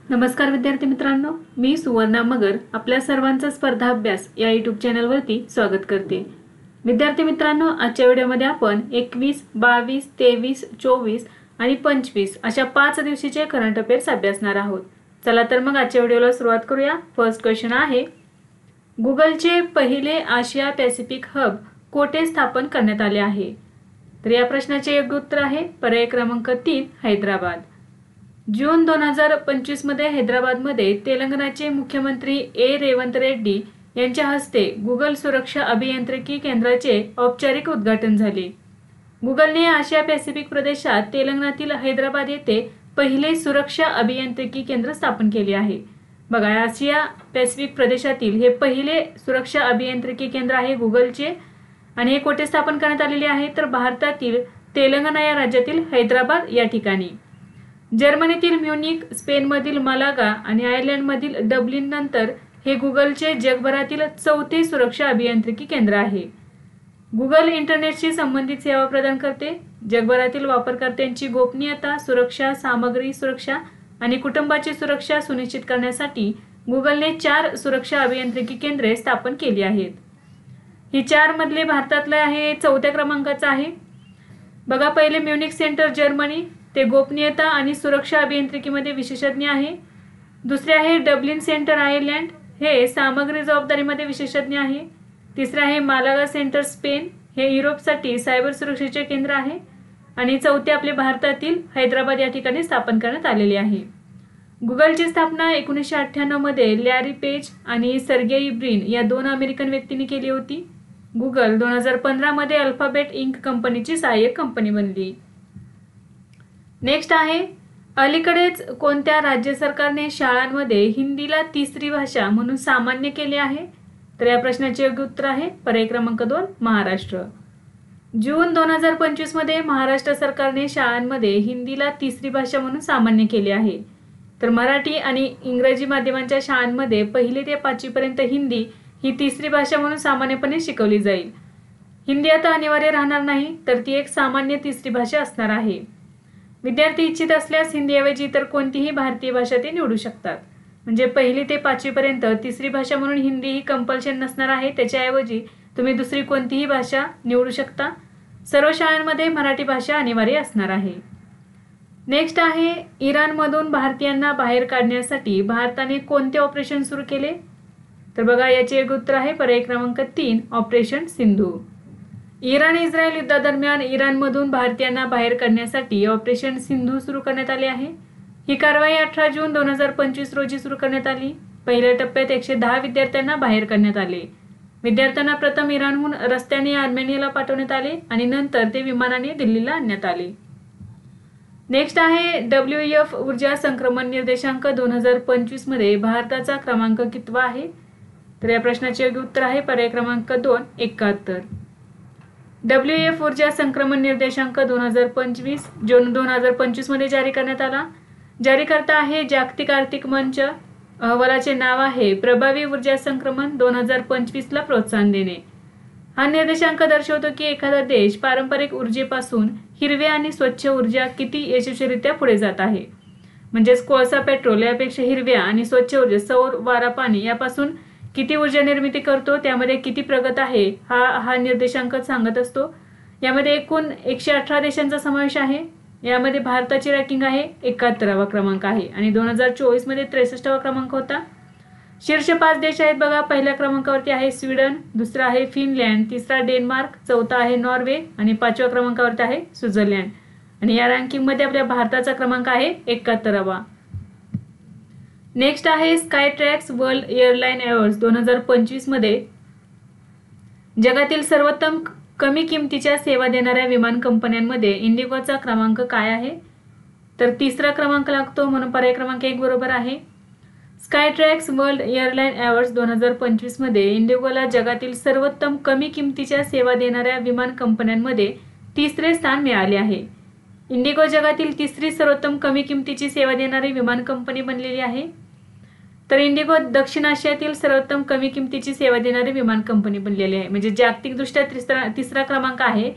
नमस्कार विद्यार्थी मित्रांनो, मी सुवर्णा मगर आपल्या सर्वांचा स्पर्धा अभ्यास या यूट्यूब चॅनलवरती स्वागत करते। विद्यार्थी मित्रांनो, आजच्या व्हिडिओमध्ये आपण 21, 22, 23, 24 आणि 25 अशा 5 दिवसाचे करंट अफेअर्स अभ्यासणार आहोत। चला तर मग आजच्या व्हिडिओला सुरुवात करूया। फर्स्ट क्वेश्चन आहे, गुगलचे पहिले आशिया पॅसिफिक हब कोठे स्थापन करण्यात आले आहे? तर या प्रश्नाचे योग्य उत्तर आहे पर्याय क्रमांक 3 हैदराबाद। जून 2025 मध्ये हैदराबादमध्ये तेलंगणाचे मुख्यमंत्री रेवंत रेड्डी यांच्या हस्ते गुगल सुरक्षा अभियांत्रिकी केंद्राचे औपचारिक उद्घाटन झाले। गुगलने आशिया पॅसिफिक प्रदेशात तेलंगणातील हैदराबाद येथे पहिले सुरक्षा अभियांत्रिकी केंद्र स्थापन केले आहे। बघा, आशिया पॅसिफिक प्रदेशातील हे पहिले सुरक्षा अभियांत्रिकी केंद्र आहे गुगलचे आणि हे कोठे स्थापन करण्यात आलेले आहे? तर भारतातील तेलंगणा या राज्यातील हैदराबाद या ठिकाणी। जर्मनीतील म्युनिक, स्पेनमधील मालागा आणि आयर्लंडमधील डब्लिन नंतर हे गुगलचे जगभरातील चौथे सुरक्षा अभियांत्रिकी केंद्र आहे। गुगल इंटरनेटशी संबंधित सेवा प्रदान करते। जगभरातील वापरकर्त्यांची गोपनीयता, सुरक्षा, सामग्री सुरक्षा आणि कुटुंबाची सुरक्षा सुनिश्चित करण्यासाठी गुगलने 4 सुरक्षा अभियांत्रिकी केंद्रे स्थापन केली आहेत। ही 4 मधले भारतातले आहे 4थ्या क्रमांकाचा आहे। बघा, पहिले म्युनिक सेंटर जर्मनी, ते गोपनीयता आणि सुरक्षा अभियांत्रिकीमध्ये विशेषज्ञ आहे। दुसरे आहे डब्लिन सेंटर आयर्लंड, हे सामग्री जबाबदारीमध्ये विशेषज्ञ आहे। तिसरे आहे मालागा सेंटर स्पेन, हे युरोपसाठी सायबर सुरक्षेचे केंद्र आहे। आणि चौथे आपले भारतातील हैदराबाद या ठिकाणी स्थापन करण्यात आलेले आहे। गुगलची स्थापना 1998 मध्ये लॅरी पेज आणि सर्गेई ब्रिन या 2 अमेरिकन व्यक्तींनी केली होती। गुगल 2015 मध्ये अल्फाबेट इंक कंपनीची सहाय्यक कंपनी बनली। नेक्स्ट आहे, अलीकडेच कोणत्या राज्य सरकारने शाळांमध्ये हिंदीला तिसरी भाषा म्हणून सामान्य केले आहे? तर या प्रश्नाचे योग्य उत्तर आहे पर्याय क्रमांक 2 महाराष्ट्र। जून 2025 मध्ये महाराष्ट्र सरकारने शाळांमध्ये हिंदीला तिसरी भाषा म्हणून सामान्य केले आहे। तर मराठी आणि इंग्रजी माध्यमांच्या शाळांमध्ये 1ली ते 5वी पर्यंत हिंदी ही तिसरी भाषा म्हणून सामान्यपणे शिकवली जाईल। हिंदी आता अनिवार्य राहणार नाही, तर ती एक सामान्य तिसरी भाषा असणार आहे। विद्यार्थी इच्छित असल्यास हिंदीऐवजी इतर कोणतीही भारतीय भाषा ते निवडू शकतात। म्हणजे 1ली ते 5वी पर्यंत तिसरी भाषा म्हणून हिंदी ही कंपल्शन नसणार आहे, त्याच्याऐवजी तुम्ही दुसरी कोणतीही भाषा निवडू शकता। सर्व शाळांमध्ये मराठी भाषा अनिवार्य असणार आहे। नेक्स्ट आहे, इराणमधून भारतीयांना बाहेर काढण्यासाठी भारताने कोणते ऑपरेशन सुरू केले? तर बघा, याचे योग्य उत्तर आहे पर्याय क्रमांक 3 ऑपरेशन सिंधू। इराण-इस्रायल युद्धादरम्यान इराणमधून भारतीयांना बाहेर काढण्यासाठी ऑपरेशन सिंधू सुरू करण्यात आले आहे। ही कारवाई 18 जून 2025 रोजी सुरू करण्यात आली। पहिल्या टप्प्यात 110 विद्यार्थ्यांना बाहेर काढण्यात आले। विद्यार्थ्यांना प्रथम इराणहून रस्त्याने आर्मेनियाला पाठवण्यात आले आणि नंतर ते विमानाने दिल्लीला आणण्यात आले। नेक्स्ट आहे, WEF ऊर्जा संक्रमण निर्देशांक 2025 मध्ये भारताचा क्रमांक कितवा आहे? तर या प्रश्नाचे योग्य उत्तर आहे पर्याय क्रमांक 2 71। WEF ऊर्जा संक्रमण निर्देशांक 2025 जून 2025 मध्ये जारी करण्यात आला। जारीकर्ता आहे जागतिक आर्थिक मंच। अहवालाचे नाव आहे प्रभावी ऊर्जा संक्रमण 2025 ला प्रोत्साहन देणे। हा निर्देशांक दर्शवतो की एखादा देश पारंपरिक ऊर्जेपासून हिरव्या आणि स्वच्छ ऊर्जा किती यशस्वीरित्या पुढे जात आहे। म्हणजेच कोळसा, पेट्रोल यापेक्षा हिरव्या आणि स्वच्छ ऊर्जा सौर, वारा, पाणी यापासून किती ऊर्जा निर्मिती करतो, त्यामध्ये किती प्रगत आहे हा निर्देशांक सांगत असतो। यामध्ये एकूण 118 देशांचा समावेश आहे। यामध्ये भारताची रँकिंग आहे 71वा क्रमांक आहे आणि 2024 मध्ये 63वा क्रमांक होता। शीर्ष 5 देश आहेत बघा, पहिल्या क्रमांकावरती आहे स्वीडन, दुसरा आहे फिनलँड, तिसरा डेन्मार्क, चौथा आहे नॉर्वे आणि 5व्या क्रमांकावरती आहे स्वित्झर्लंड। आणि या रँकिंग मध्ये आपल्या भारताचा क्रमांक आहे 71वा। नेक्स्ट आहे, स्कायट्रॅक्स वर्ल्ड एअरलाइन अवॉर्ड्स 2025 मध्ये जगातील सर्वोत्तम कमी किमतीच्या सेवा देणाऱ्या विमान कंपन्यांमध्ये इंडिगोचा क्रमांक काय आहे? तर 3रा क्रमांक लागतो, म्हणून पर्याय क्रमांक 1 बरोबर आहे। स्कायट्रॅक्स वर्ल्ड एअरलाइन अवॉर्ड्स 2025 मध्ये इंडिगोला जगातील सर्वोत्तम कमी किमतीच्या सेवा देणाऱ्या विमान कंपन्यांमध्ये 3रे स्थान मिळाले आहे। इंडिगो जगातील 3री सर्वोत्तम कमी किमतीची सेवा देणारी विमान कंपनी बनलेली आहे। तर इंडिगो दक्षिण आशियातील सर्वोत्तम कमी किमतीची सेवा देणारी विमान कंपनी बनलेली आहे। म्हणजे जागतिकदृष्ट्या 3रा क्रमांक आहे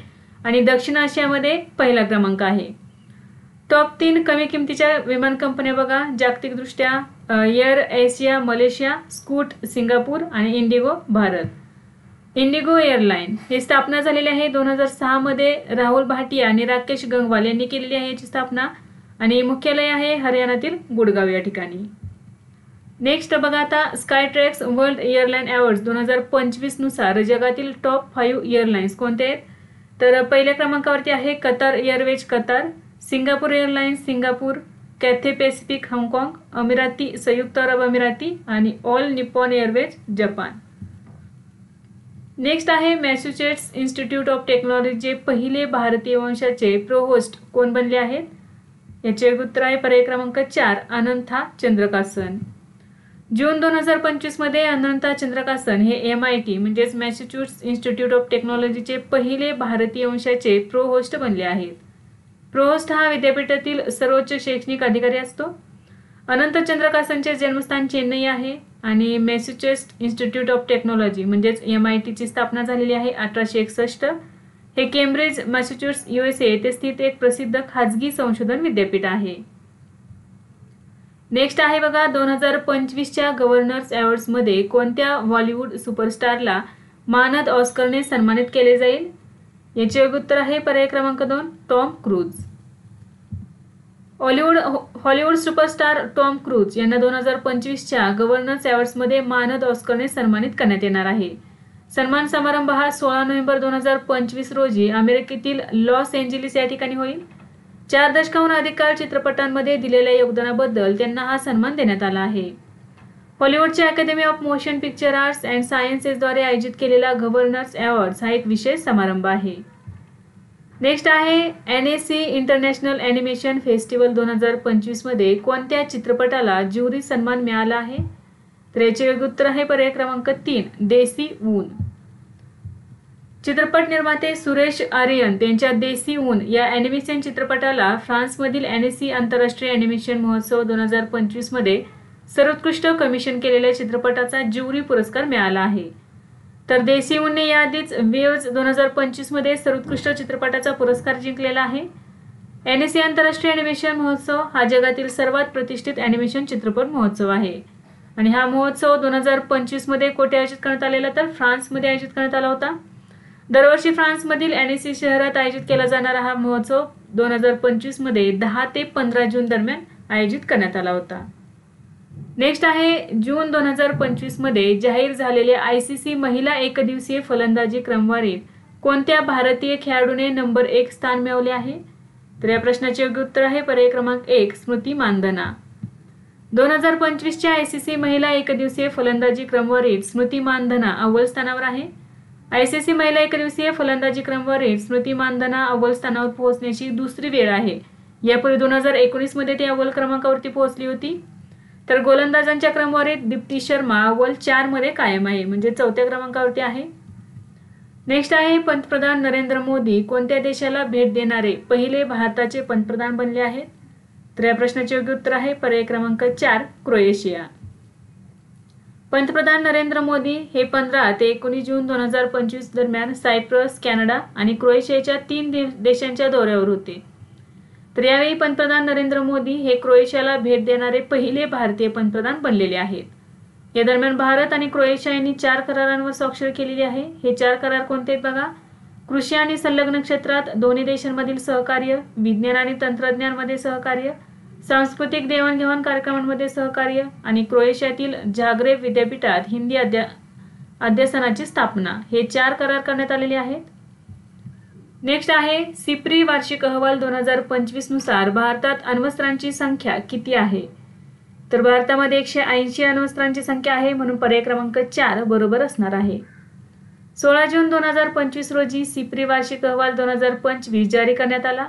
आणि दक्षिण आशियामध्ये पहिला क्रमांक आहे। टॉप 3 कमी किमतीच्या विमान कंपन्या बघा जागतिकदृष्ट्या Air Asia Malaysia, Scoot Singapore आणि इंडिगो भारत। इंडिगो एअरलाइन ही स्थापना झालेली आहे 2006 मध्ये राहुल भाटिया आणि राकेश गंगवाल यांनी केलेली आहे याची स्थापना आणि मुख्यालय आहे हरियाणातील गुडगाव या ठिकाणी। नेक्स्ट बघा आता स्कायट्रॅक्स वर्ल्ड एअरलाइन अवॉर्ड्स 2025 नुसार जगातील टॉप 5 एअरलाइन्स कोणते आहेत? तर पहिल्या क्रमांकावरती आहे Qatar airways Qatar, Singapore airlines Singapore, Cathay Pacific हाँगकाँग, अमिराती संयुक्त अरब अमिराती आणि all Nippon airways Japan. Next आहे मॅसेच्युसेट्स इन्स्टिट्यूट ऑफ टेक्नॉलॉजीचे पहिले भारतीय वंशाचे प्रोहोस्ट कोण बनले आहेत? याचे उत्तर आहे पर्याय क्रमांक 4 अनंथा चंद्रकासन। जून 2025 मध्ये अनंता चंद्रकासन हे MIT म्हणजेच मॅसेच्युसेट्स इन्स्टिट्यूट ऑफ टेक्नॉलॉजीचे पहिले भारतीय वंशाचे प्रोहोस्ट बनले आहेत। प्रोहोस्ट हा विद्यापीठातील सर्वोच्च शैक्षणिक अधिकारी असतो। अनंत चंद्रकासनचे जन्मस्थान चेन्नई आहे आणि मॅसेच्युसेट्स इन्स्टिट्यूट ऑफ टेक्नॉलॉजी म्हणजेच MIT ची स्थापना झालेली आहे 1861। हे केम्ब्रिज मॅसेच्युसेट्स USA येथे स्थित एक प्रसिद्ध खाजगी संशोधन विद्यापीठ आहे। नेक्स्ट आहे बघा 2025च्या गव्हर्नर्स अवॉर्ड्स मध्ये कोणत्या बॉलिवूड सुपरस्टारला मानद ऑस्करने सन्मानित केले जाईल? याचे उत्तर आहे पर्याय क्रमांक 2 Tom cruise. Hollywood superstar Tom cruise यांना 2025च्या गव्हर्नर्स अवॉर्ड्स मध्ये मानद ऑस्करने सन्मानित करण्यात येणार आहे। सन्मान समारंभ हा 16 नोव्हेंबर 2025 रोजी अमेरिकेतील लॉस एंजेलिस या ठिकाणी होईल। 4 दशकाहून अधिक काळ चित्रपटांमध्ये दिलेल्या योगदानाबद्दल त्यांना हा सन्मान देण्यात आला आहे। हॉलिवूडच्या academy of motion picture arts and सायन्सेसद्वारे आयोजित केलेला गव्हर्नर्स अवॉर्ड्स हा एक विशेष समारंभ आहे। नेक्स्ट आहे NAC इंटरनॅशनल ॲनिमेशन फेस्टिवल 2025 मध्ये कोणत्या चित्रपटाला ज्युरी सन्मान मिळाला आहे? तर याचे उत्तर आहे पर्याय क्रमांक 3 देसी ऊन। चित्रपट निर्माते सुरेश आर्यन त्यांच्या देसी ऊन या ॲनिमेशन चित्रपटाला फ्रान्समधील NAC आंतरराष्ट्रीय ॲनिमेशन महोत्सव 2025 मध्ये सर्वोत्कृष्ट कमिशन केलेल्या चित्रपटाचा ज्युरी पुरस्कार मिळाला आहे। तर देसी ऊनने याआधीच वेव्ज 2025 मध्ये सर्वोत्कृष्ट चित्रपटाचा पुरस्कार जिंकलेला आहे। NAC आंतरराष्ट्रीय ॲनिमेशन महोत्सव हा जगातील सर्वात प्रतिष्ठित ॲनिमेशन चित्रपट महोत्सव आहे आणि हा महोत्सव 2025 मध्ये कोठे आयोजित करण्यात आलेला? तर फ्रान्समध्ये आयोजित करण्यात आला होता। दरवर्षी फ्रान्समधील NAC शहरात आयोजित केला जाणारा हा महोत्सव 2025 मध्ये 10 ते 15 जून दरम्यान आयोजित करण्यात आला होता। नेक्स्ट आहे जून 2025 मध्ये जाहीर झालेल्या ICC महिला एकदिवसीय फलंदाजी क्रमवारीत कोणत्या भारतीय खेळाडूने नंबर 1 स्थान मिळवले आहे? तर या प्रश्नाचे योग्य उत्तर आहे पर्याय क्रमांक 1 स्मृती मानधना। 2025च्या ICC महिला एकदिवसीय फलंदाजी क्रमवारीत स्मृती मानधना अव्वल स्थानावर आहे। ICC महिला एकदिवसीय फलंदाजी क्रमवारीत स्मृती मानधना अव्वल स्थानावर पोहोचण्याची दुसरी वेळ आहे। यापूर्वी 2019 मध्ये ती अव्वल क्रमांकावरती पोहोचली होती। तर गोलंदाजांच्या क्रमवारीत दीप्ती शर्मा अव्वल 4 मध्ये कायम आहे म्हणजे 4थ्या क्रमांकावरती आहे। नेक्स्ट आहे पंतप्रधान नरेंद्र मोदी कोणत्या देशाला भेट देणारे पहिले भारताचे पंतप्रधान बनले आहेत? तर या प्रश्नाचे योग्य उत्तर आहे पर्याय क्रमांक 4 क्रोएशिया। पंतप्रधान नरेंद्र मोदी हे 15 ते 19 जून 2025 दरम्यान सायप्रस, कॅनडा आणि क्रोएशियाच्या 3 देशांच्या दौऱ्यावर होते। तर यावेळी पंतप्रधान नरेंद्र मोदी हे क्रोएशियाला भेट देणारे पहिले भारतीय पंतप्रधान बनलेले आहेत। या दरम्यान भारत आणि क्रोएशिया यांनी 4 करारांवर स्वाक्षरी केलेली आहे। हे 4 करार कोणते आहेत बघा? कृषी आणि संलग्न क्षेत्रात दोन्ही देशांमधील सहकार्य, विज्ञान आणि तंत्रज्ञानामध्ये सहकार्य, सांस्कृतिक देवाणघेवाण कार्यक्रमांमध्ये सहकार्य आणि क्रोएशियातील झाग्रेब विद्यापीठात हिंदी अध्यासनाची स्थापना हे 4 करार करण्यात आलेले आहेत। नेक्स्ट आहे सिप्री वार्षिक अहवाल 2025 नुसार भारतात अण्वस्त्रांची संख्या किती आहे? तर भारतामध्ये 180 अण्वस्त्रांची संख्या आहे म्हणून पर्याय क्रमांक 4 बरोबर असणार आहे। 16 जून 2025 रोजी सिप्री वार्षिक अहवाल 2025 जारी करण्यात आला।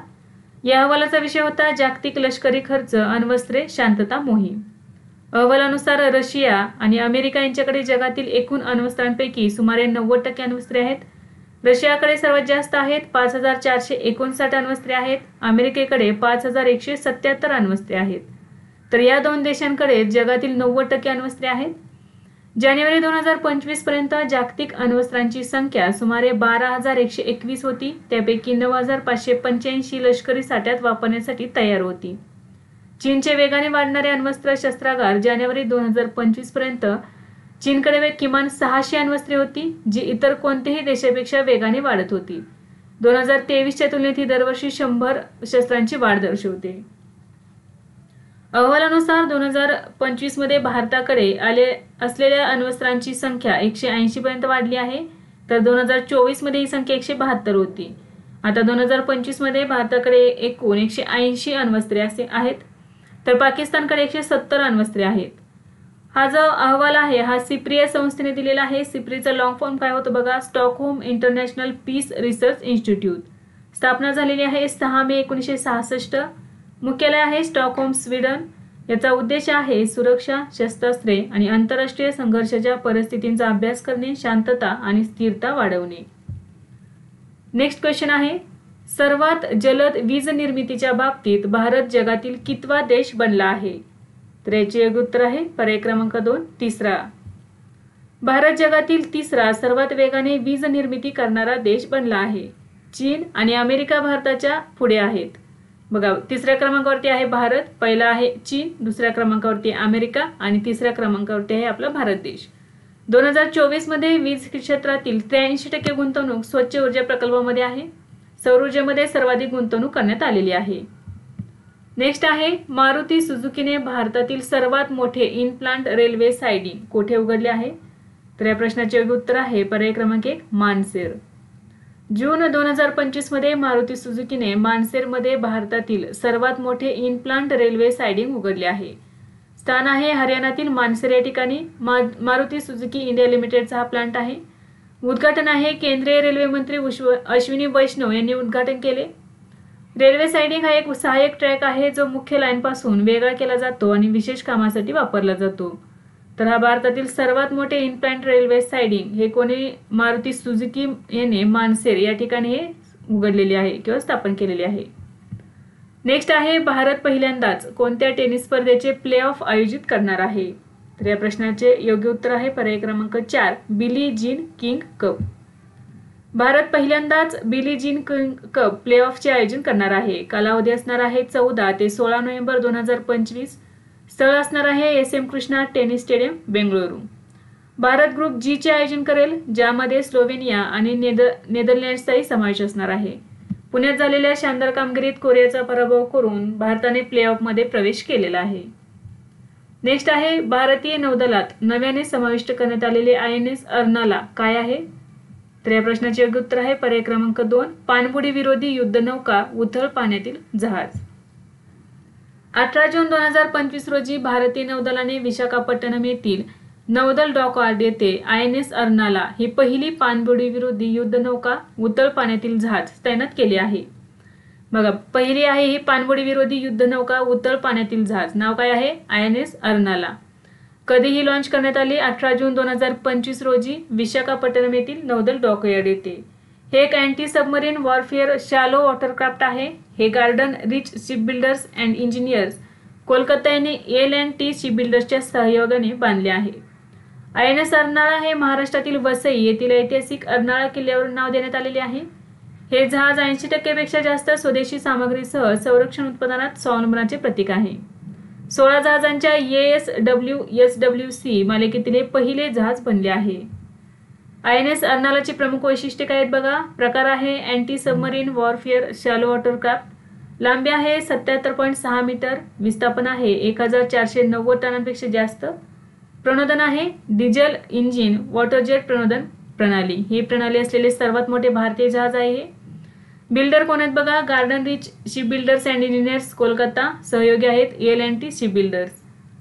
या अहवालाचा विषय होता जागतिक लष्करी खर्च, अण्वस्त्रे, शांतता मोहीम। अहवालानुसार रशिया आणि अमेरिका यांच्याकडे जगातील एकूण अण्वस्त्रांपैकी सुमारे 90% अण्वस्त्रे आहेत। रशियाकडे सर्वात जास्त आहेत 5459 अण्वस्त्रे आहेत। अमेरिकेकडे 5177 अण्वस्त्रे आहेत। तर या 2 देशांकडे जगातील 90% अण्वस्त्रे आहेत। जानेवारी 2025 पर्यंत जागतिक अण्वस्त्रांची संख्या सुमारे 12,121 होती. त्यापैकी 9,585 लष्करी साठ्यात वापरण्यासाठी तयार होती. चीनचे वेगाने वाढणारे अण्वस्त्र शस्त्रागार जानेवारी 2025 पर्यंत चीनकडे किमान 600 अण्वस्त्रे होती, जी इतर कोणत्याही देशापेक्षा वेगाने वाढत होती. 2023च्या तुलनेत ही दरवर्षी 100 शस्त्रांची वाढ दर्शवते. अहवालानुसार 2025 मध्ये भारताकडे आले असलेल्या अण्वस्त्रांची संख्या 180 पर्यंत वाढली आहे, तर 2024 मध्ये ही संख्या 172 होती. आता 2025 मध्ये भारताकडे एकूण 180 अण्वस्त्रे असे आहेत, तर पाकिस्तानकडे 170 अण्वस्त्रे आहेत. हा जो अहवाल आहे हा सिप्री या संस्थेने दिलेला आहे. सिप्रीचा लॉंग फॉर्म काय होतो बघा, Stockholm International Peace Research Institute. स्थापना झालेली आहे 6 मे 1966. मुख्यालय आहे स्टॉकहोम, स्वीडन. याचा उद्देश आहे सुरक्षा, शस्त्रास्त्रे आणि आंतरराष्ट्रीय संघर्षाच्या परिस्थितींचा अभ्यास करणे, शांतता आणि स्थिरता वाढवणे. नेक्स्ट क्वेश्चन आहे, सर्वात जलद वीज निर्मितीच्या बाबतीत भारत जगातील कितवा देश बनला आहे? तर याचे योग्य उत्तर आहे पर्याय क्रमांक 2, तिसरा. भारत जगातील तिसरा सर्वात वेगाने वीज निर्मिती करणारा देश बनला आहे. चीन आणि अमेरिका भारताच्या पुढे आहेत. बघा, तिसऱ्या क्रमांकावरती आहे भारत, पहिला आहे चीन, दुसऱ्या क्रमांकावरती अमेरिका आणि तिसऱ्या क्रमांकावरती आहे आपला भारत देश. 2024 मध्ये वीज क्षेत्रातील 83% गुंतवणूक स्वच्छ ऊर्जा प्रकल्पामध्ये आहे. सौर ऊर्जेमध्ये सर्वाधिक गुंतवणूक करण्यात आलेली आहे. नेक्स्ट आहे, मारुती सुझुकीने भारतातील सर्वात मोठे इन प्लांट रेल्वे सायडिंग कोठे उघडले आहे? तर या प्रश्नाचे योग्य उत्तर आहे पर्याय क्रमांक 1, मानसेर. जून 2025 मध्ये मारुती सुझुकीने मानसेरमध्ये भारतातील सर्वात मोठे इन प्लांट रेल्वे सायडिंग उघडले आहे. स्थान आहे हरियाणातील मानसेर या ठिकाणी. मारुती सुझुकी इंडिया लिमिटेडचा हा प्लांट आहे. उद्घाटन आहे केंद्रीय रेल्वे मंत्री अश्विनी वैष्णव यांनी उद्घाटन केले. रेल्वे सायडिंग हा एक सहाय्यक ट्रॅक आहे जो मुख्य लाईन पासून वेगळा केला जातो आणि विशेष कामासाठी वापरला जातो. तर हा भारतातील सर्वात मोठे इन प्लांट रेल्वे सायडिंग हे कोणी मारुती सुझुकी याने मानसेर या ठिकाणी हे उघडलेले आहे किंवा स्थापन केलेले आहे. नेक्स्ट आहे, भारत पहिल्यांदाच कोणत्या टेनिस स्पर्धेचे प्ले ऑफ आयोजित करणार आहे? तर या प्रश्नाचे योग्य उत्तर आहे पर्याय क्रमांक 4, Billie Jean King cup. Bharat पहिल्यांदाच Billie Jean King cup play ऑफचे आयोजन करणार आहे. कालावधी असणार आहे 14 ते 16 नोव्हेंबर 2025. स्थळ असणार आहे SM Krishna tennis stadium, Bengaluru. Bharat group G चे आयोजन करेल, ज्यामध्ये स्लोवेनिया आणि नेदरलँड्सचाही समावेश असणार आहे. पुण्यात झालेल्या शानदार कामगिरीत कोरियाचा पराभव करून भारताने प्ले ऑफ मध्ये प्रवेश केलेला आहे. नेक्स्ट आहे, भारतीय नौदलात नव्याने समाविष्ट करण्यात आलेले INS अर्नाला काय आहे? तर या प्रश्नाचे योग्य उत्तर आहे पर्याय क्रमांक 2, पाणबुडी विरोधी युद्धनौका उथळ पाण्यातील जहाज. 18 जून 2025 रोजी भारतीय नौदलाने विशाखापट्टणम येथील नौदल डॉकयार्ड येथे INS अर्नाला ही पहिली पाणबुडी विरोधी युद्धनौका उथळ पाण्यातील जहाज तैनात केली आहे. बघा, पहिली आहे ही पाणबुडी विरोधी युद्धनौका उथळ पाण्यातील जहाज. नाव काय आहे? INS अर्नाला. कधीही लॉन्च करण्यात आली? 18 जून 2025 रोजी विशाखापट्टणम येथील नौदल डॉकयार्ड येथे. हे एक anti submarine warfare shallow watercraft आहे. हे garden rich shipbuilders and engineers Kolkata यांनी L&T शिपबिल्डर्सच्या सहयोगाने बांधले आहे. INS अर्नाळा हे महाराष्ट्रातील वसई येथील ऐतिहासिक अर्नाळा किल्ल्यावरून नाव देण्यात आलेले आहे. हे जहाज 80% पेक्षा जास्त स्वदेशी सामग्रीसह संरक्षण उत्पादनात स्वावलंबनाचे प्रतीक आहे. 16 जहाजांच्या ASWSWC मालिकेतील हे पहिले जहाज बनले आहे. INS अर्नालाची प्रमुख वैशिष्ट्ये काय आहेत बघा. प्रकार आहे anti submarine warfare shallow watercraft. लांबी आहे 77.6 मीटर. विस्थापन आहे 1490 टनांपेक्षा जास्त. प्रणोदन आहे डिझेल इंजिन वॉटरजेट प्रणोदन प्रणाली. ही प्रणाली असलेले सर्वात मोठे भारतीय जहाज आहे हे. बिल्डर कोण आहेत बघा. Garden rich shipbuilders and engineers Kolkata. सहयोगी आहेत L&T शिपबिल्डर्स.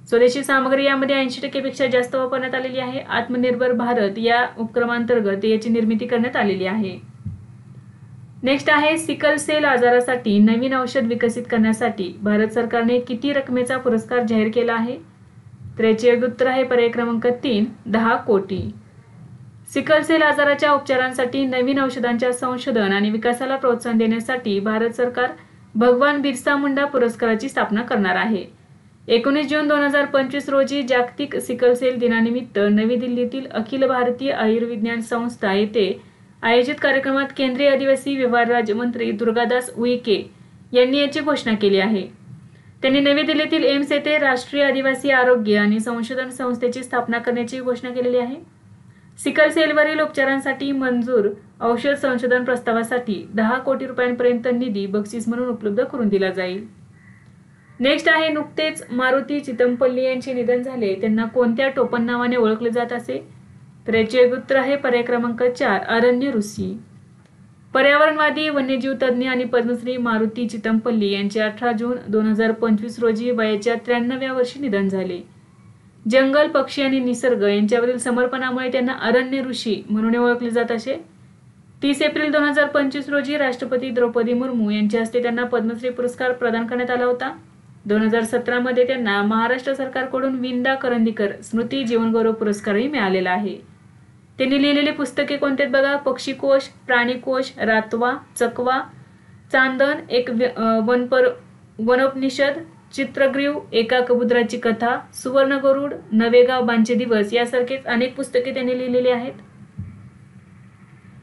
स्वदेशी सामग्री यामध्ये 80% पेक्षा जास्त वापरण्यात आलेली आहे. आत्मनिर्भर भारत या उपक्रमांतर्गत याची निर्मिती करण्यात आलेली आहे. नेक्स्ट आहे, सिकल सेल आजारासाठी नवीन औषध विकसित करण्यासाठी भारत सरकारने किती रकमेचा पुरस्कार जाहीर केला आहे? तर याचे योग्य उत्तर आहे पर्याय क्रमांक 3, 10 कोटी. सिकल सेल आजाराच्या उपचारांसाठी नवीन औषधांच्या संशोधन आणि विकासाला प्रोत्साहन देण्यासाठी भारत सरकार भगवान बिरसा मुंडा पुरस्काराची स्थापना करणार आहे. 19 जून 2025 रोजी जागतिक सिकल सेल दिनानिमित्त नवी दिल्लीतील अखिल भारतीय आयुर्विज्ञान संस्था येथे आयोजित कार्यक्रमात केंद्रीय आदिवासी व्यवहार राज्यमंत्री दुर्गादास उईके यांनी याची घोषणा केली आहे. त्यांनी नवी दिल्लीतील एम्स येथे राष्ट्रीय आदिवासी आरोग्य आणि संशोधन संस्थेची स्थापना करण्याची घोषणा केलेली आहे. सिकल सेलवरील उपचारांसाठी मंजूर औषध संशोधन प्रस्तावासाठी 10 कोटी रुपयांपर्यंत निधी बक्षीस म्हणून उपलब्ध करून दिला जाईल. नेक्स्ट आहे, नुकतेच मारुती चितमपल्ली यांचे निधन झाले, त्यांना कोणत्या टोपण नावाने ओळखले जात असे? तर याचे उत्तर आहे पर्याय क्रमांक 4, अरण्य ऋषी. पर्यावरणवादी, वन्यजीव तज्ज्ञ आणि पद्मश्री मारुती चितमपल्ली यांचे 18 जून 2025 रोजी वयाच्या 93व्या वर्षी निधन झाले. जंगल, पक्षी आणि निसर्ग यांच्यावरील समर्पणामुळे त्यांना अरण्य ऋषी म्हणून ओळखले जात असे. 30 एप्रिल 2025 रोजी राष्ट्रपती द्रौपदी मुर्मू यांच्या हस्ते त्यांना पद्मश्री पुरस्कार प्रदान करण्यात आला होता. 2017 मध्ये त्यांना महाराष्ट्र सरकारकडून विंदा करंदीकर स्मृती जीवनगौरव पुरस्कारही मिळालेला आहे. त्यांनी लिहिलेली पुस्तके कोणते बघा? पक्षीकोश, प्राणीकोश, रातवा, चकवा, चांदण, एक वनोपनिषद, चित्रग्रीव, एका कबुतराची कथा, सुवर्ण गरुड, नवेगाव बांचे दिवस यासारखेच अनेक पुस्तके त्यांनी लिहिलेली आहेत.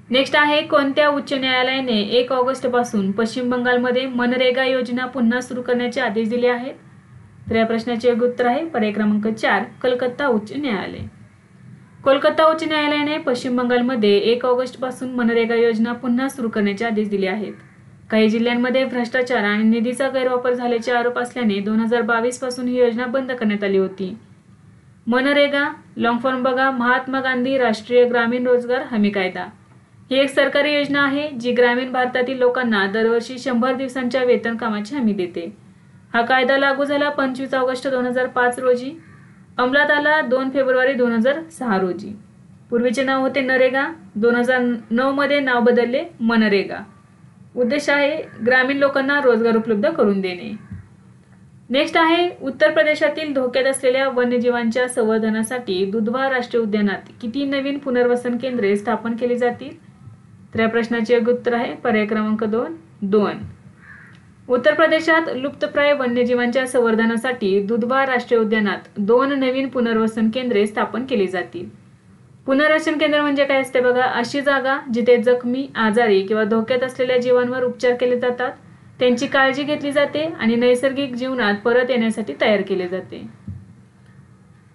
नेक्स्ट आहे, कोणत्या उच्च न्यायालयाने 1 ऑगस्ट पासून पश्चिम बंगालमध्ये मनरेगा योजना पुन्हा सुरू करण्याचे आदेश दिले आहेत? तर या प्रश्नाचे उत्तर आहे पर्याय क्रमांक 4, कलकत्ता उच्च न्यायालय. कोलकाता उच्च न्यायालयाने पश्चिम बंगालमध्ये 1 ऑगस्ट पासून मनरेगा योजना पुन्हा सुरू करण्याचे आदेश दिले आहेत. काही जिल्ह्यांमध्ये भ्रष्टाचार आणि निधीचा गैरवापर झाल्याचे आरोप असल्याने 2022 पासून ही योजना बंद करण्यात आली होती. मनरेगा लॉंग फॉर्म बघा, महात्मा गांधी राष्ट्रीय ग्रामीण रोजगार हमी कायदा. ही एक सरकारी योजना आहे जी ग्रामीण भारतातील लोकांना दरवर्षी 100 दिवसांच्या वेतन कामाची हमी देते. हा कायदा लागू झाला 25 ऑगस्ट 2005 रोजी. अंमलात आला 2 फेब्रुवारी 2006 रोजी. पूर्वीचे नाव होते नरेगा, 2009 मध्ये नाव बदलले मनरेगा. उद्देश आहे ग्रामीण लोकांना रोजगार उपलब्ध करून देणे. नेक्स्ट आहे, उत्तर प्रदेशातील धोक्यात असलेल्या वन्यजीवांच्या संवर्धनासाठी दुधवा राष्ट्रीय उद्यानात किती नवीन पुनर्वसन केंद्रे स्थापन केली जातील? तर या प्रश्नाचे उत्तर आहे पर्याय क्रमांक 2. उत्तर प्रदेशात लुप्तप्राय वन्यजीवांच्या संवर्धनासाठी दुधवा राष्ट्रीय उद्यानात 2 नवीन पुनर्वसन केंद्रे स्थापन केली जातील. पुनर्वसन केंद्र म्हणजे काय असते बघा? अशी जागा जिथे जखमी, आजारी किंवा धोक्यात असलेल्या जीवांवर उपचार केले जातात, त्यांची काळजी घेतली जाते आणि नैसर्गिक जीवनात परत येण्यासाठी तयार केले जाते.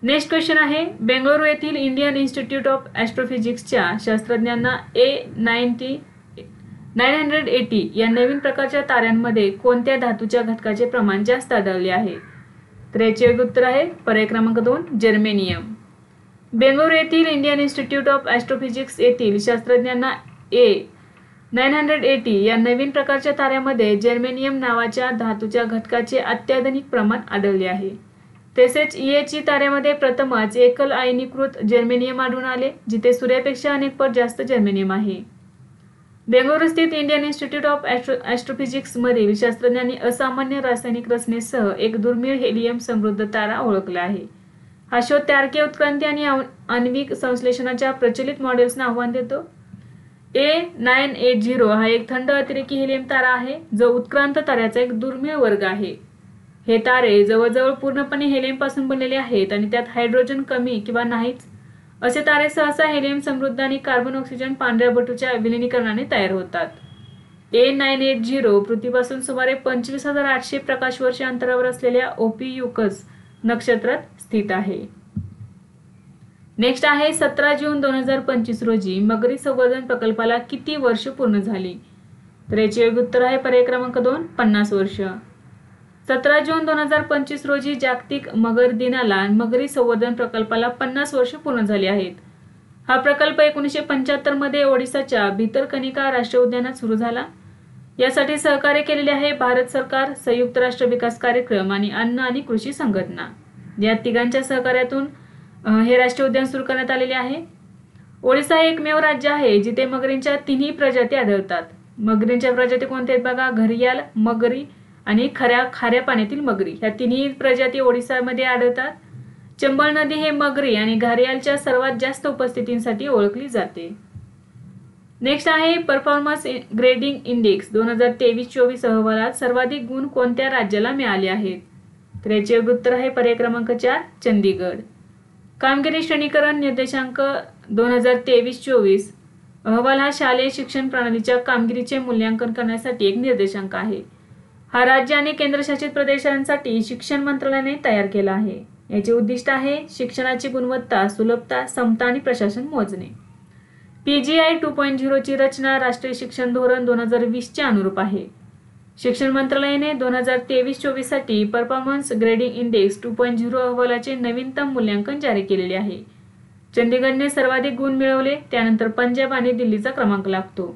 नेक्स्ट क्वेश्चन आहे, बेंगळुरू येथील इंडियन इन्स्टिट्यूट ऑफ ॲस्ट्रोफिजिक्सच्या शास्त्रज्ञांना A980 या नवीन प्रकारच्या ताऱ्यांमध्ये कोणत्या धातूच्या घटकाचे प्रमाण जास्त आढळले आहे? तर याचे उत्तर आहे पर्याय क्रमांक 2, जर्मेनियम. बेंगळुरू येथील इंडियन इन्स्टिट्यूट ऑफ ॲस्ट्रोफिजिक्स येथील शास्त्रज्ञांना A980 या नवीन प्रकारच्या ताऱ्यामध्ये जर्मेनियम नावाच्या धातूच्या घटकाचे अत्याधुनिक प्रमाण आढळले आहे. तसेच EH ताऱ्यामध्ये प्रथमच एकल आयनीकृत जर्मेनियम आढळून आले, जिथे सूर्यापेक्षा अनेक पट जास्त जर्मेनियम आहे. बेंगळुरू स्थित इंडियन इन्स्टिट्यूट ऑफ ॲस्ट्रोफिजिक्स मधील शास्त्रज्ञांनी असामान्य रासायनिक रचनेसह एक दुर्मिळ हेलियम समृद्ध तारा ओळखला आहे. हा शोध तारकीय उत्क्रांती आणि आण्विक संश्लेषणाच्या प्रचलित मॉडेल्सना आव्हान देतो. A980 हा एक थंड अतिरेकी हेलियम तारा आहे, जो उत्क्रांत ताऱ्याचा एक दुर्मिळ वर्ग आहे. हे तारे जवळजवळ पूर्णपणे हेलियम पासून बनलेले आहेत आणि त्यात हायड्रोजन कमी किंवा नाहीच. असे तारे सहसा हेलियम समृद्ध आणि कार्बन ऑक्सिजन पांढऱ्या बटूच्या विलिनीकरणाने तयार होतात. A980 पृथ्वीपासून सुमारे 25,800 प्रकाश वर्ष अंतरावर असलेल्या ओपियुकस नक्षत्रात स्थित आहे. नेक्स्ट आहे, 17 जून 2025 रोजी मगरी संवर्धन प्रकल्पाला किती वर्ष पूर्ण झाली? तर याचे उत्तर आहे पर्याय क्रमांक 2, 50 वर्ष. 17 जून 2025 रोजी जागतिक मगर दिनाला मगरी संवर्धन प्रकल्पाला 50 वर्ष पूर्ण झाली आहेत. हा प्रकल्प 1975 मध्ये ओडिसाच्या भितरकनिका राष्ट्रीय उद्यानात सुरू झाला. यासाठी सहकार्य केलेले आहे भारत सरकार, संयुक्त राष्ट्र विकास कार्यक्रम आणि अन्न आणि कृषी संघटना. या तिघांच्या सहकार्यातून हे राष्ट्रीय उद्यान सुरू करण्यात आलेले आहे. ओडिसा हे एकमेव राज्य आहे जिथे मगरींच्या 3ही प्रजाती आढळतात. मगरींच्या प्रजाती कोणत्या आहेत बघा? घरियाल, मगरी आणि खाऱ्या पाण्यातील मगरी. ह्या 3ही प्रजाती ओडिसामध्ये आढळतात. चंबळ नदी हे मगरी आणि घरियालच्या सर्वात जास्त उपस्थितीसाठी ओळखली जाते. नेक्स्ट आहे, परफॉर्मन्स ग्रेडिंग इंडेक्स 2023-24 अहवालात सर्वाधिक गुण कोणत्या राज्याला मिळाले आहेत? तर याचे योग्य उत्तर आहे पर्याय क्रमांक 4 चंदीगड. कामगिरी श्रेणीकरण निर्देशांक 2023-24 अहवाल हा शालेय शिक्षण प्रणालीच्या कामगिरीचे मूल्यांकन करण्यासाठी एक निर्देशांक आहे. हा राज्य आणि केंद्रशासित प्रदेशांसाठी शिक्षण मंत्रालयाने तयार केला आहे. याचे उद्दिष्ट आहे शिक्षणाची गुणवत्ता, सुलभता, समता आणि प्रशासन मोजणे. PGI 2.0 ची रचना राष्ट्रीय शिक्षण धोरण 2020 च्या अनुरूप आहे. शिक्षण मंत्रालयाने 2023-24 साठी परफॉर्मन्स ग्रेडिंग इंडेक्स 2.0 अहवालाचे नवीनतम मूल्यांकन जारी केलेले आहे. चंदीगडने सर्वाधिक गुण मिळवले, त्यानंतर पंजाब आणि दिल्लीचा क्रमांक लागतो.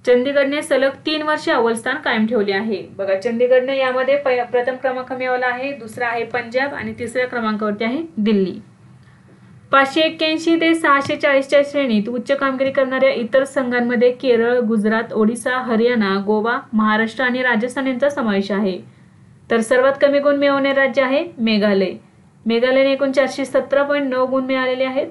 चंदीगडने सलग 3 वर्षे अव्वल स्थान कायम ठेवले आहे. बघा, चंदीगडने यामध्ये प्रथम क्रमांक मिळवला आहे, दुसरा आहे पंजाब आणि तिसऱ्या क्रमांकावरती आहे दिल्ली. 581 ते 640च्या श्रेणीत उच्च कामगिरी करणाऱ्या इतर संघांमध्ये केरळ, गुजरात, ओडिशा, हरियाणा, गोवा, महाराष्ट्र आणि राजस्थान यांचा समावेश आहे. तर सर्वात कमी गुण मिळवणारे राज्य आहे मेघालय. मेघालयने एकूण 417.9 गुण मिळालेले आहेत.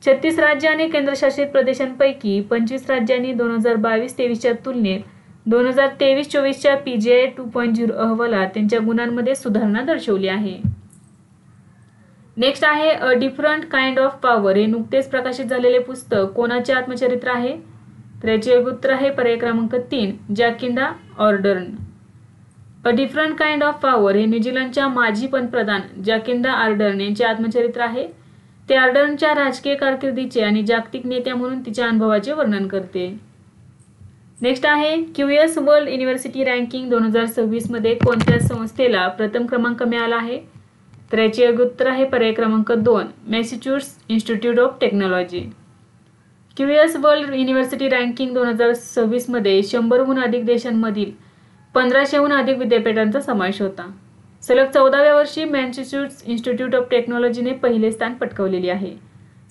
36 राज्य आणि केंद्रशासित प्रदेशांपैकी 25 राज्यांनी 2022-23च्या तुलनेत 2023-24च्या PGI 2.0 अहवालात त्यांच्या गुणांमध्ये सुधारणा दर्शवली आहे. नेक्स्ट आहे अ डिफरंट काइंड ऑफ पॉवर. हे नुकतेच प्रकाशित झालेले पुस्तक कोणाचे आत्मचरित्र आहे? तर याचे योग्य उत्तर आहे पर्याय क्रमांक 3 Jacinda Ardern. A different kind of power हे न्यूझीलंडच्या माजी पंतप्रधान जॅकिंडा आर्डर्न यांचे आत्मचरित्र आहे. ते आर्डर्नच्या राजकीय कारकिर्दीचे आणि जागतिक नेत्या म्हणून तिच्या अनुभवाचे वर्णन करते. नेक्स्ट आहे QS वर्ल्ड युनिव्हर्सिटी रँकिंग 2026 मध्ये कोणत्या संस्थेला प्रथम क्रमांक मिळाला आहे? तर याचे योग्य उत्तर आहे पर्याय क्रमांक 2 Massachusetts institute of technology. QS world university ranking 2026 मध्ये 100हून अधिक देशांमधील 1500हून अधिक विद्यापीठांचा समावेश होता. सलग 14व्या वर्षी मॅसेच्युसेट्स इन्स्टिट्यूट ऑफ टेक्नॉलॉजीने पहिले स्थान पटकावलेले आहे.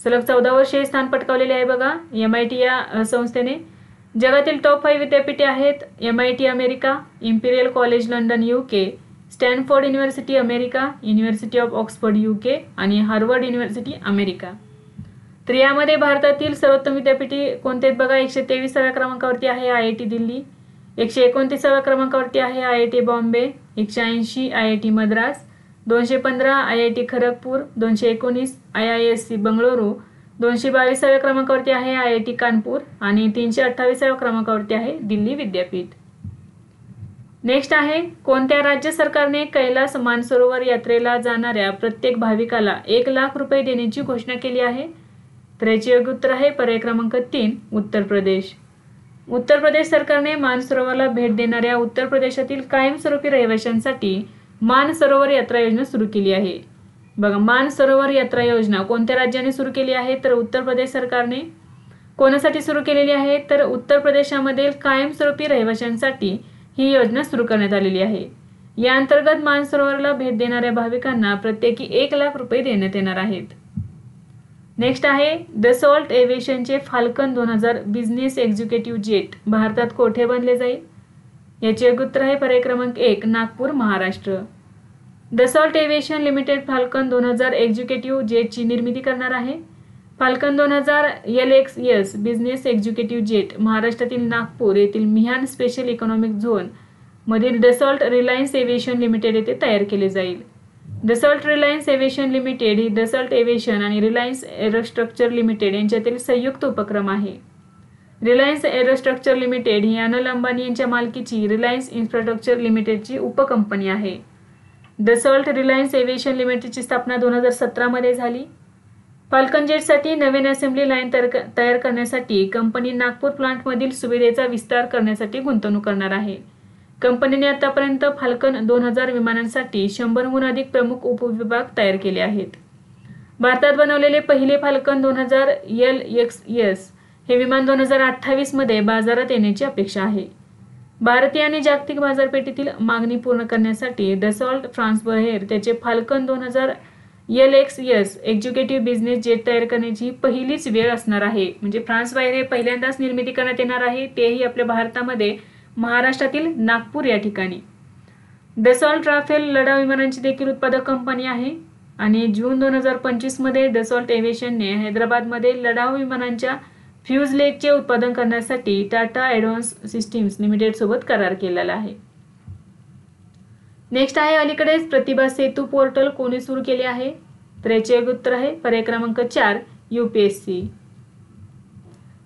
सलग 14 वर्षे हे स्थान पटकावलेले आहे. बघा, MIT या संस्थेने जगातील टॉप 5 विद्यापीठे आहेत. MIT America, Imperial college London UK, Stanford university America, university of Oxford UK आणि हार्वर्ड युनिव्हर्सिटी अमेरिका. तर यामध्ये भारतातील सर्वोत्तम विद्यापीठे कोणते आहेत? बघा, 123व्या क्रमांकावरती आहे IIT दिल्ली, 129व्या क्रमांकावरती आहे IIT Bombay, 180 IIT Madras, 215 IIT Kharagpur, 219 IISc Bengaluru, 222व्या क्रमांकावरती आहे IIT कानपूर आणि 328व्या क्रमांकावरती आहे दिल्ली विद्यापीठ. नेक्स्ट आहे कोणत्या राज्य सरकारने कैलास मानसरोवर यात्रेला जाणाऱ्या प्रत्येक भाविकाला 1 लाख रुपये देण्याची घोषणा केली आहे? तर याचे योग्य उत्तर आहे पर्याय क्रमांक 3 उत्तर प्रदेश. उत्तर प्रदेश सरकारने मानसरोवरला भेट देणाऱ्या उत्तर प्रदेशातील कायमस्वरूपी रहिवाशांसाठी मानसरोवर यात्रा योजना सुरू केली आहे. बघा, मानसरोवर यात्रा योजना कोणत्या राज्याने सुरू केली आहे? तर उत्तर प्रदेश सरकारने. कोणासाठी सुरू केलेली आहे? तर उत्तर प्रदेशामधील कायमस्वरूपी रहिवाशांसाठी ही योजना सुरू करण्यात आलेली आहे. या अंतर्गत मानसरोवरला भेट देणाऱ्या भाविकांना प्रत्येकी 1 लाख रुपये देण्यात येणार आहेत. नेक्स्ट आहे दसॉल्ट एव्हिएशनचे फाल्कन 2000 बिझनेस एक्झिक्युटिव्ह जेट भारतात कोठे बनले जाईल? याचे योग्य उत्तर आहे पर्याय क्रमांक 1 Nagpur Maharashtra. Dassault aviation limited Falcon 2000 executive जेटची निर्मिती करणार आहे. Falcon 2000 LXS business executive jet महाराष्ट्रातील नागपूर येथील मिहान स्पेशल इकॉनॉमिक झोन मधील दसॉल्ट रिलायन्स एव्हिएशन लिमिटेड येथे तयार केले जाईल. दसॉल्ट रिलायन्स एव्हिएशन लिमिटेड ही दसॉल्ट एव्हिएशन आणि रिलायन्स एरोस्ट्रक्चर लिमिटेड यांच्यातील संयुक्त उपक्रम आहे. रिलायन्स एरोस्ट्रक्चर लिमिटेड ही अनिल अंबानी यांच्या मालकीची रिलायन्स इन्फ्रास्ट्रक्चर लिमिटेडची उपकंपनी आहे. दसॉल्ट रिलायन्स एव्हिएशन लिमिटेडची स्थापना 2017 मध्ये झाली. फाल्कन जेटसाठी नवीन असेंब्ली लाईन तयार करण्यासाठी कंपनी नागपूर प्लांटमधील सुविधेचा विस्तार करण्यासाठी गुंतवणूक करणार आहे. कंपनीने आतापर्यंत फाल्कन 2000 विमानांसाठी 100हून अधिक प्रमुख उपविभाग तयार केले आहेत. भारतात बनवलेले पहिले फाल्कन 2000 LXS हे विमान 2028 मध्ये बाजारात येण्याची अपेक्षा आहे. भारतीय आणि जागतिक बाजारपेठेतील मागणी पूर्ण करण्यासाठी दसॉल्ट फ्रान्सबाहेर त्याचे falcon 2000 LXS executive business jet तयार करण्याची पहिलीच वेळ असणार आहे. म्हणजे फ्रान्सबाहेर हे पहिल्यांदाच निर्मिती करण्यात येणार आहे, तेही आपल्या भारतामध्ये महाराष्ट्रातील नागपूर या ठिकाणी. दसॉल्ट राफेल लढाऊ विमानांची देखील उत्पादक कंपनी आहे आणि जून 2025 मध्ये दसॉल्ट एव्हिएशनने हैदराबादमध्ये लढाऊ विमानांच्या फ्युजलेजचे उत्पादन करण्यासाठी टाटा ॲडव्हान्स सिस्टीम्स लिमिटेड सोबत करार केलेला आहे. नेक्स्ट आहे अलीकडेच प्रतिभा सेतू पोर्टल कोणी सुरू केले आहे? तर याचे योग्य उत्तर आहे पर्याय क्रमांक 4 UPSC.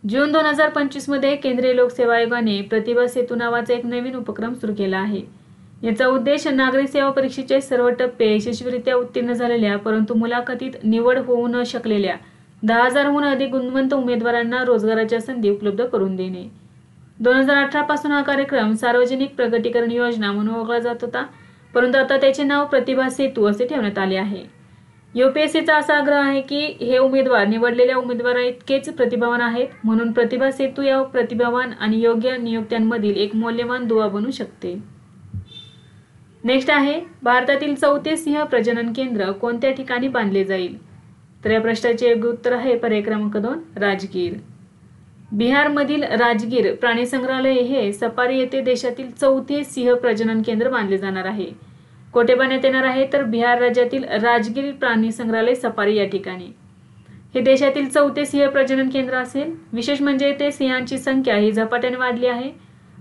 जून 2025 मध्ये केंद्रीय लोकसेवा आयोगाने प्रतिभा सेतू नावाचा एक नवीन उपक्रम सुरू केला आहे. याचा उद्देश नागरिक सेवा परीक्षेचे सर्व टप्पे यशस्वीरित्या उत्तीर्ण झालेल्या परंतु मुलाखतीत निवड होऊ न शकलेल्या 10,000हून अधिक गुणवंत उमेदवारांना रोजगाराच्या संधी उपलब्ध करून देणे. 2018 पासून हा कार्यक्रम सार्वजनिक प्रगतीकरण योजना म्हणून ओळखला जात होता, परंतु आता त्याचे नाव प्रतिभा सेतू असे ठेवण्यात आले आहे. UPSCचा असा आग्रह आहे की हे उमेदवार निवडलेल्या उमेदवाराइतकेच प्रतिभावान आहेत, म्हणून प्रतिभा सेतू या प्रतिभावान आणि योग्य नियुक्त्यांमधील एक मौल्यवान दुवा बनू शकते. नेक्स्ट आहे भारतातील 4थे सिंह प्रजनन केंद्र कोणत्या ठिकाणी बांधले जाईल? तर या प्रश्नाचे योग्य उत्तर आहे पर्याय क्रमांक 2 राजगीर. बिहारमधील राजगीर प्राणी संग्रहालय हे सफारी येथे देशातील 4थे सिंह प्रजनन केंद्र बांधले जाणार आहे. कोठे बांधण्यात येणार आहे? तर बिहार राज्यातील राजगीर प्राणी संग्रहालय सफारी या ठिकाणी. हे देशातील 4थे सिंह प्रजनन केंद्र असेल. विशेष म्हणजे येथे सिंहांची संख्या ही झपाट्याने वाढली आहे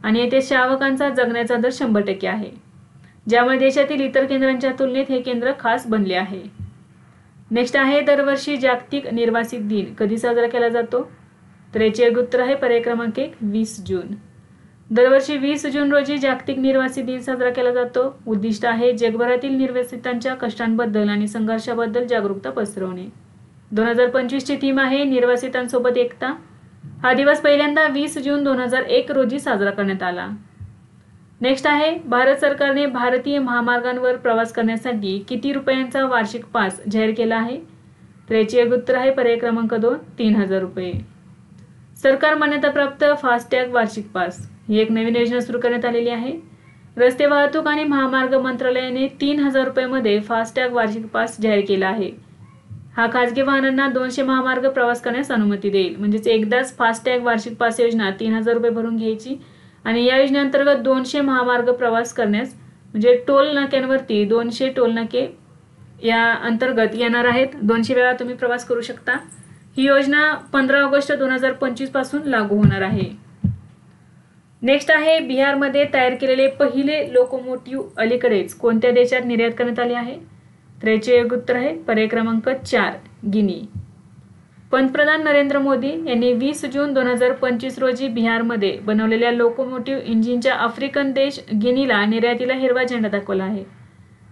आणि येथे शावकांचा जगण्याचा दर 100% आहे, ज्यामुळे देशातील इतर केंद्रांच्या तुलनेत हे केंद्र खास बनले आहे. नेक्स्ट आहे दरवर्षी जागतिक निर्वासित दिन कधी साजरा केला जातो? तर याचे योग्य उत्तर आहे पर्याय क्रमांक 1 20 जून. दरवर्षी 20 जून रोजी जागतिक निर्वासित दिन साजरा केला जातो. उद्दिष्ट आहे जगभरातील निर्वासितांच्या कष्टांबद्दल आणि संघर्षाबद्दल जागरूकता पसरवणे. 2025 ची थीम आहे निर्वासितांसोबत एकता. हा दिवस पहिल्यांदा 20 जून 2001 रोजी साजरा करण्यात आला. नेक्स्ट आहे भारत सरकारने भारतीय महामार्गांवर प्रवास करण्यासाठी किती रुपयांचा वार्षिक पास जाहीर केला आहे? तर याचे योग्य उत्तर आहे पर्याय क्रमांक 2 3000 रुपये. सरकार मान्यताप्राप्त फास्टॅग वार्षिक पास ही एक नवीन योजना सुरू करण्यात आलेली आहे. रस्ते वाहतूक आणि महामार्ग मंत्रालयाने 3000 रुपयांमध्ये फास्टॅग वार्षिक पास जाहीर केला आहे. हा खासगी वाहनांना 200 महामार्ग प्रवास करण्यास अनुमती देईल. म्हणजेच एकदाच फास्टॅग वार्षिक पास योजना 3000 रुपये भरून घ्यायची आणि या योजनेअंतर्गत 200 महामार्ग प्रवास करण्यास म्हणजे टोल नाक्यांवरती 200 टोल नाके या अंतर्गत येणार आहेत. 200 वेळा तुम्ही प्रवास करू शकता. ही योजना 15 ऑगस्ट 2025 पासून लागू होणार आहे. नेक्स्ट आहे बिहारमध्ये तयार केलेले पहिले लोकोमोटिव्ह अलीकडेच कोणत्या देशात निर्यात करण्यात आले आहे? तर याचे योग्य उत्तर आहे पर्याय क्रमांक 4 गिनी. पंतप्रधान नरेंद्र मोदी यांनी 20 जून 2025 रोजी बिहारमध्ये बनवलेल्या लोकोमोटिव्ह इंजिनच्या आफ्रिकन देश गिनीला निर्यातीला हिरवा झेंडा दाखवला आहे.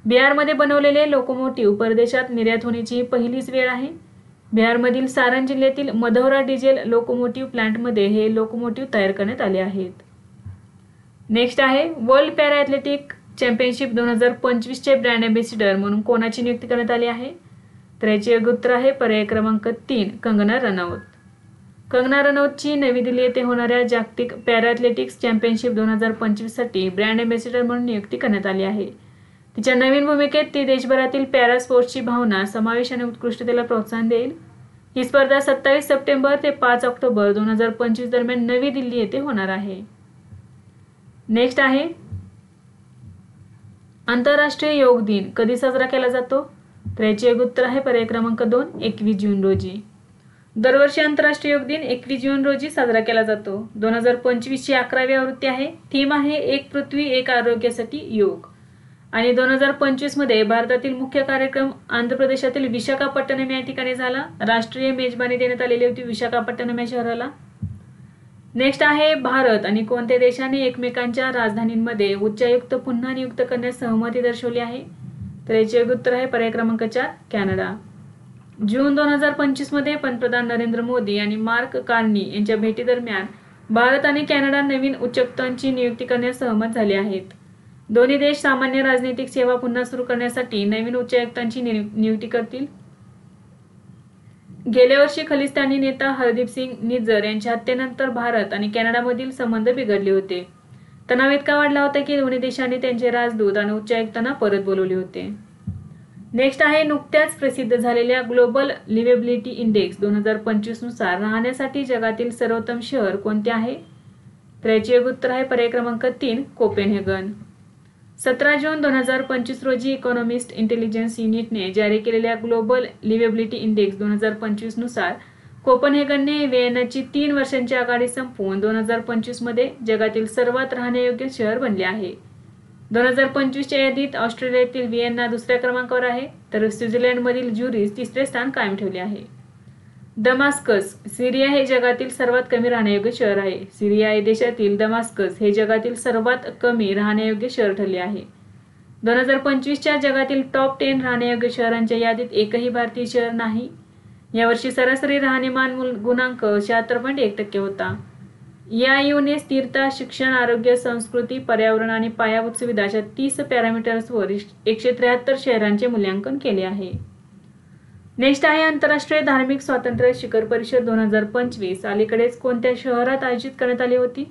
बिहारमध्ये बनवलेले लोकोमोटिव्ह परदेशात निर्यात होण्याची ही पहिलीच वेळ आहे. बिहारमधील सारन जिल्ह्यातील मधौरा डिझेल लोकोमोटिव्ह प्लांटमध्ये हे लोकोमोटिव्ह तयार करण्यात आले आहेत. नेक्स्ट आहे वर्ल्ड पॅरा ॲथलेटिक चॅम्पियनशिप 2025 चे ब्रँड अँबॅसिडर म्हणून कोणाची नियुक्ती करण्यात आली आहे? तर याचे योग्य उत्तर आहे पर्याय क्रमांक 3 कंगना रनौत. कंगना रनौतची नवी दिल्ली येथे होणाऱ्या जागतिक पॅरा ॲथलेटिक्स चॅम्पियनशिप 2025 साठी ब्रँड अँबॅसिडर म्हणून नियुक्ती करण्यात आली आहे. तिच्या नवीन भूमिकेत ती देशभरातील पॅरा स्पोर्ट्सची भावना, समावेश आणि उत्कृष्टतेला प्रोत्साहन देईल. ही स्पर्धा 27 सप्टेंबर ते 5 ऑक्टोबर 2025 दरम्यान नवी दिल्ली येथे होणार आहे. नेक्स्ट आहे आंतरराष्ट्रीय योग दिन कधी साजरा केला जातो? तर याचे योग्य उत्तर आहे पर्याय क्रमांक 2 21 जून रोजी. दरवर्षी आंतरराष्ट्रीय योग दिन 21 जून रोजी साजरा केला जातो. 2025 ची 11वी आवृत्ती आहे. थीम आहे एक पृथ्वी एक आरोग्यासाठी योग. आणि 2025 मध्ये भारतातील मुख्य कार्यक्रम आंध्र प्रदेशातील विशाखापट्टणम या ठिकाणी झाला. राष्ट्रीय मेजबानी देण्यात आलेली होती विशाखापट्टणम या शहराला. नेक्स्ट आहे भारत आणि कोणत्या देशाने एकमेकांच्या राजधानींमध्ये उच्चायुक्त पुन्हा नियुक्त करण्यास सहमती दर्शवली आहे? तर याचे योग्य उत्तर आहे पर्याय क्रमांक 4 कॅनडा. जून 2025 मध्ये पंतप्रधान नरेंद्र मोदी आणि मार्क कार्नी यांच्या भेटी दरम्यान भारत आणि कॅनडा नवीन उच्चायुक्तांची नियुक्ती करण्यास सहमत झाले आहेत. दोन्ही देश सामान्य राजनैतिक सेवा पुन्हा सुरू करण्यासाठी नवीन उच्चायुक्तांची नियुक्ती करतील. गेल्या वर्षी खलिस्तानी नेता हरदीप सिंग निज्जर यांच्या हत्येनंतर भारत आणि कॅनडामधील संबंध बिघडले होते. तणाव इतका वाढला होता की दोन्ही देशांनी त्यांचे राजदूत आणि उच्चायुक्तांना परत बोलवले होते. नेक्स्ट आहे नुकत्याच प्रसिद्ध झालेल्या ग्लोबल लिव्हेबिलिटी इंडेक्स 2025 नुसार राहण्यासाठी जगातील सर्वोत्तम शहर कोणते आहे? तर याचे योग्य उत्तर आहे पर्याय क्रमांक 3 कोपेनहेगन. 17 जून 2025 रोजी इकॉनॉमिस्ट इंटेलिजन्स युनिटने जारी केलेल्या ग्लोबल लिव्हेबिलिटी इंडेक्स 2025 नुसार कोपेनहेगनने व्हिएनाची 3 वर्षांची आघाडी संपवून 2025 मध्ये जगातील सर्वात राहण्यायोग्य शहर बनले आहे. 2025च्या यादीत ऑस्ट्रेलियातील व्हिएन्ना दुसऱ्या क्रमांकावर आहे, तर स्वित्झर्लंडमधील ज्युरिच तिसरे स्थान कायम ठेवले आहे. दमास्कस, सीरिया हे जगातील सर्वात कमी राहण्यायोग्य शहर आहे. सीरिया या देशातील दमास्कस हे जगातील सर्वात कमी राहण्यायोग्य शहर ठरले आहे. 2025च्या जगातील टॉप 10 राहण्यायोग्य शहरांच्या यादीत एकही भारतीय शहर नाही. यावर्षी सरासरी राहणीमान गुणांक 76.1% होता. या यूने स्थिरता, शिक्षण, आरोग्य, संस्कृती, पर्यावरण आणि पायाभूत सुविधा अशा 30 पॅरामीटर्सवर 173 शहरांचे मूल्यांकन केले आहे. नेक्स्ट आहे आंतरराष्ट्रीय धार्मिक स्वातंत्र्य शिखर परिषद 2025 अलीकडेच कोणत्या शहरात आयोजित करण्यात आली होती?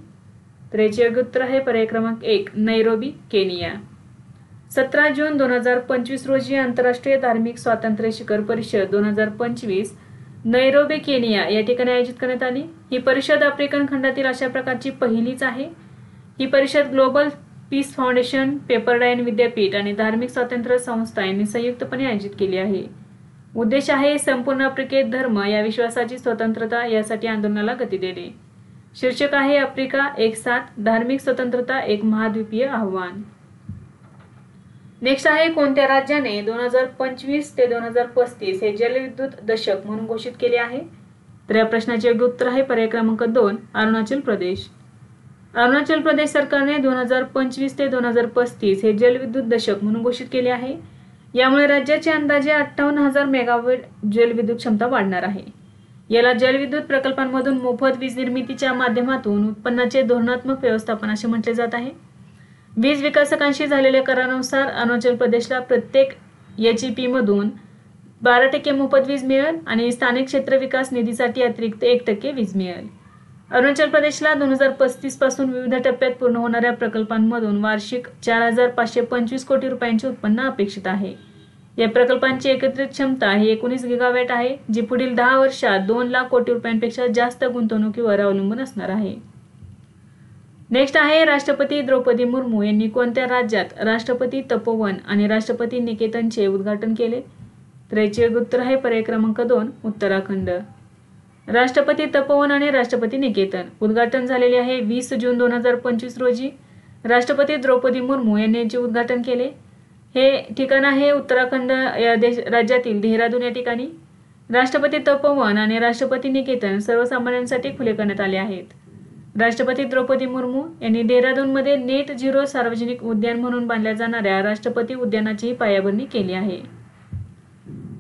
तर याचे योग्य उत्तर आहे पर्याय क्रमांक 1 नैरोबी, केनिया. 17 जून 2025 रोजी आंतरराष्ट्रीय धार्मिक स्वातंत्र्य शिखर परिषद 2025 नैरोबी, केनिया या ठिकाणी आयोजित करण्यात आली. ही परिषद आफ्रिकन खंडातील अशा प्रकारची पहिलीच आहे. ही परिषद ग्लोबल पीस फाउंडेशन, पेपरडाईन विद्यापीठ आणि धार्मिक स्वातंत्र्य संस्था यांनी संयुक्तपणे आयोजित केली आहे. उद्देश आहे संपूर्ण आफ्रिकेत धर्म या विश्वासाची स्वतंत्रता यासाठी आंदोलनाला गती देणे. शीर्षक आहे आफ्रिका एक साथ, धार्मिक स्वतंत्रता एक महाद्वीपीय आव्हान. नेक्स्ट आहे कोणत्या राज्याने 2025 ते 2035 हे जलविद्युत दशक म्हणून घोषित केले आहे? तर या प्रश्नाचे योग्य उत्तर आहे पर्याय क्रमांक 2 अरुणाचल प्रदेश. अरुणाचल प्रदेश सरकारने 2025 ते 2035 हे जलविद्युत दशक म्हणून घोषित केले आहे. यामुळे राज्याची अंदाजे 58,000 मेगावॉट जलविद्युत क्षमता वाढणार आहे. याला जलविद्युत प्रकल्पांमधून मोफत वीज निर्मितीच्या माध्यमातून उत्पन्नाचे धोरणात्मक व्यवस्थापन असे म्हटले जात आहे. वीज विकासकांशी झालेल्या करारानुसार अरुणाचल प्रदेशला प्रत्येक HEP मधून 12% मोफत वीज मिळेल आणि स्थानिक क्षेत्र विकास निधीसाठी अतिरिक्त 1% वीज मिळेल. अरुणाचल प्रदेशला 2035 पासून विविध टप्प्यात पूर्ण होणाऱ्या प्रकल्पांमधून वार्षिक 4,525 कोटी रुपयांचे उत्पन्न अपेक्षित आहे. या प्रकल्पांची एकत्रित क्षमता ही 19 गिगावॅट आहे, जी पुढील 10 वर्षात 2 लाख कोटी रुपयांपेक्षा जास्त गुंतवणुकीवर अवलंबून असणार आहे. नेक्स्ट आहे राष्ट्रपती द्रौपदी मुर्मू यांनी कोणत्या राज्यात राष्ट्रपती तपोवन आणि राष्ट्रपती निकेतनचे उद्घाटन केले? तर याचे उत्तर आहे पर्याय क्रमांक 2 उत्तराखंड. राष्ट्रपती तपोवन आणि राष्ट्रपती निकेतन उद्घाटन झालेले आहे 20 जून 2025 रोजी. राष्ट्रपती द्रौपदी मुर्मू यांनी याचे उद्घाटन केले. हे ठिकाण आहे उत्तराखंड या राज्यातील देहरादून या ठिकाणी. राष्ट्रपती तपोवन आणि राष्ट्रपती निकेतन सर्वसामान्यांसाठी खुले करण्यात आले आहेत. राष्ट्रपती द्रौपदी मुर्मू यांनी देहरादूनमध्ये नेट झिरो सार्वजनिक उद्यान म्हणून बांधल्या जाणाऱ्या राष्ट्रपती उद्यानाचीही पायाभरणी केली आहे.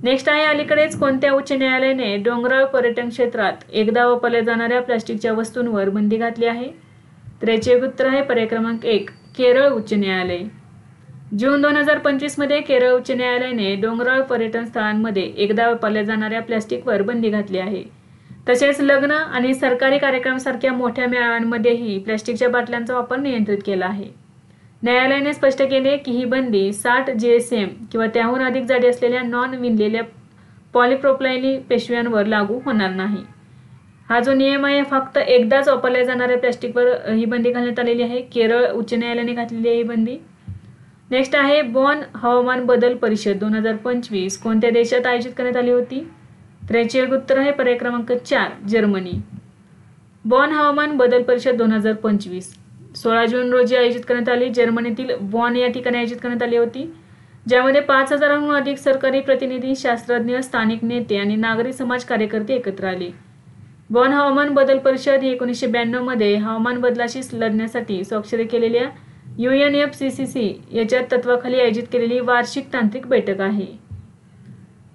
नेक्स्ट आहे अलीकडेच कोणत्या उच्च न्यायालयाने डोंगराळ पर्यटन क्षेत्रात एकदा वापरल्या जाणाऱ्या प्लास्टिकच्या वस्तूंवर बंदी घातली आहे? तर याचे उत्तर आहे पर्याय क्रमांक 1 केरळ उच्च न्यायालय. जून 2025 मध्ये केरळ उच्च न्यायालयाने डोंगराळ पर्यटन स्थळांमध्ये एकदा वापरल्या जाणाऱ्या प्लास्टिकवर बंदी घातली आहे. तसेच लग्न आणि सरकारी कार्यक्रमासारख्या मोठ्या मेळाव्यांमध्येही प्लास्टिकच्या बाटल्यांचा वापर नियंत्रित केला आहे. न्यायालयाने स्पष्ट केले की ही बंदी 60 GSM किंवा त्याहून अधिक जाडी असलेल्या नॉन विणलेल्या पॉलिप्रोपायलीन पिशव्यांवर लागू होणार नाही. हा जो नियम आहे फक्त एकदाच वापरल्या जाणाऱ्या प्लास्टिकवर ही बंदी घालण्यात आलेली आहे. केरळ उच्च न्यायालयाने घातलेली आहे ही बंदी. नेक्स्ट आहे बॉन हवामान बदल परिषद 2025 कोणत्या देशात आयोजित करण्यात आली होती? तर याचे उत्तर आहे पर्याय क्रमांक 4 जर्मनी. बॉन हवामान बदल परिषद 2025 16 जून रोजी आयोजित करण्यात आली. जर्मनीतील बॉन या ठिकाणी आयोजित करण्यात आली होती, ज्यामध्ये 5,000हून अधिक सरकारी प्रतिनिधी, शास्त्रज्ञ, स्थानिक नेते आणि नागरी समाज कार्यकर्ते एकत्र आले. बॉन हवामान बदल परिषद ही 1992 मध्ये हवामान बदलाशी लढण्यासाठी स्वाक्षरी केलेल्या UNFCCC याच्या तत्वाखाली आयोजित केलेली वार्षिक तांत्रिक बैठक आहे.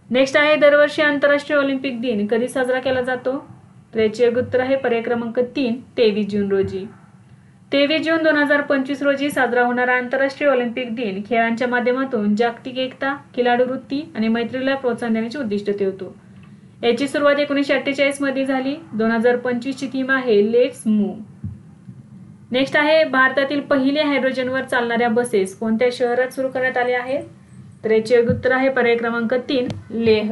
नेक्स्ट आहे दरवर्षी आंतरराष्ट्रीय ऑलिम्पिक दिन कधी साजरा केला जातो? तर याचे उत्तर आहे पर्याय क्रमांक 3 23 जून रोजी. 23 जून 2025 रोजी साजरा होणारा आंतरराष्ट्रीय ऑलिम्पिक दिन खेळांच्या माध्यमातून जागतिक एकता, खिलाडू वृत्ती आणि मैत्रीला प्रोत्साहन देण्याचे उद्दिष्ट ठेवतो. याची सुरुवात 1948 मध्ये झाली. 2025 ची थीम आहे लेट्स मूव्ह. नेक्स्ट आहे भारतातील पहिले हायड्रोजनवर चालणाऱ्या बसेस कोणत्या शहरात सुरू करण्यात आल्या आहेत? तर याचे उत्तर आहे पर्याय क्रमांक 3 लेह.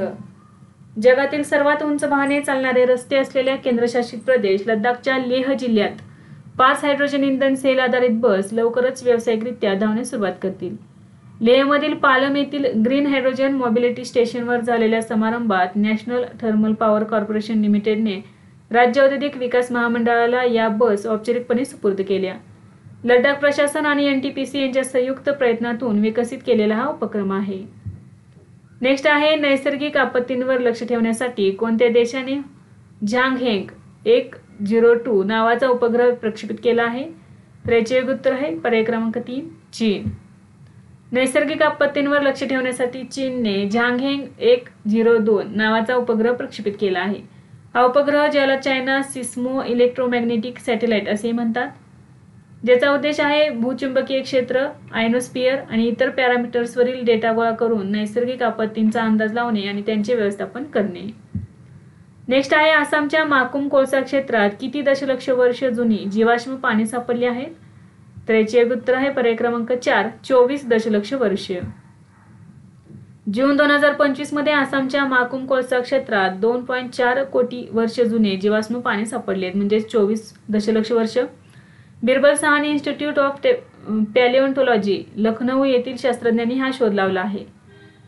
जगातील सर्वात उंच वाहने चालणारे रस्ते असलेल्या केंद्रशासित प्रदेश लडाखच्या लेह जिल्ह्यात 5 हायड्रोजन इंधन सेल आधारित बस लवकरच व्यावसायिकरित्या धावण्यास सुरुवात करतील. लेहमधील पालम येथील ग्रीन हायड्रोजन मोबिलिटी स्टेशनवर झालेल्या समारंभात नॅशनल थर्मल पॉवर कॉर्पोरेशन लिमिटेडने राज्य औद्योगिक विकास महामंडळाला या बस औपचारिकपणे सुपूर्द केल्या. लडाख प्रशासन आणि NTPC यांच्या संयुक्त प्रयत्नातून विकसित केलेला हा उपक्रम आहे. नेक्स्ट आहे नैसर्गिक आपत्तींवर लक्ष ठेवण्यासाठी कोणत्या देशाने झांगहेंग 102 नावाचा उपग्रह प्रक्षेपित केला आहे? तर याचे उत्तर आहे पर्याय क्रमांक 3 चीन. नैसर्गिक आपत्तींवर लक्ष ठेवण्यासाठी चीनने झांगहेंग 102 नावाचा उपग्रह प्रक्षेपित केला आहे. हा उपग्रह ज्याला चायना सिस्मो इलेक्ट्रोमॅग्नेटिक सॅटेलाइट असे म्हणतात, ज्याचा उद्देश आहे भूचुंबकीय क्षेत्र, आयनोस्फियर आणि इतर पॅरामीटर्सवरील डेटा गोळा करून नैसर्गिक आपत्तींचा अंदाज लावणे आणि त्यांचे व्यवस्थापन करणे. नेक्स्ट आहे आसामच्या माकुम कोळसा क्षेत्रात किती दशलक्ष वर्ष जुनी जीवाश्म पाणी सापडली आहेत? तर याचे उत्तर आहे पर्याय क्रमांक 4 24 दशलक्ष वर्ष. जून 2025 मध्ये आसामच्या माकुम कोळसा क्षेत्रात 2.4 कोटी वर्ष जुने जीवाश्म पाणी सापडले, म्हणजे 24 दशलक्ष वर्ष. बिरबल सहानी इन्स्टिट्यूट ऑफ पॅलिओन्टॉलॉजी लखनौ येथील शास्त्रज्ञांनी हा शोध लावला आहे.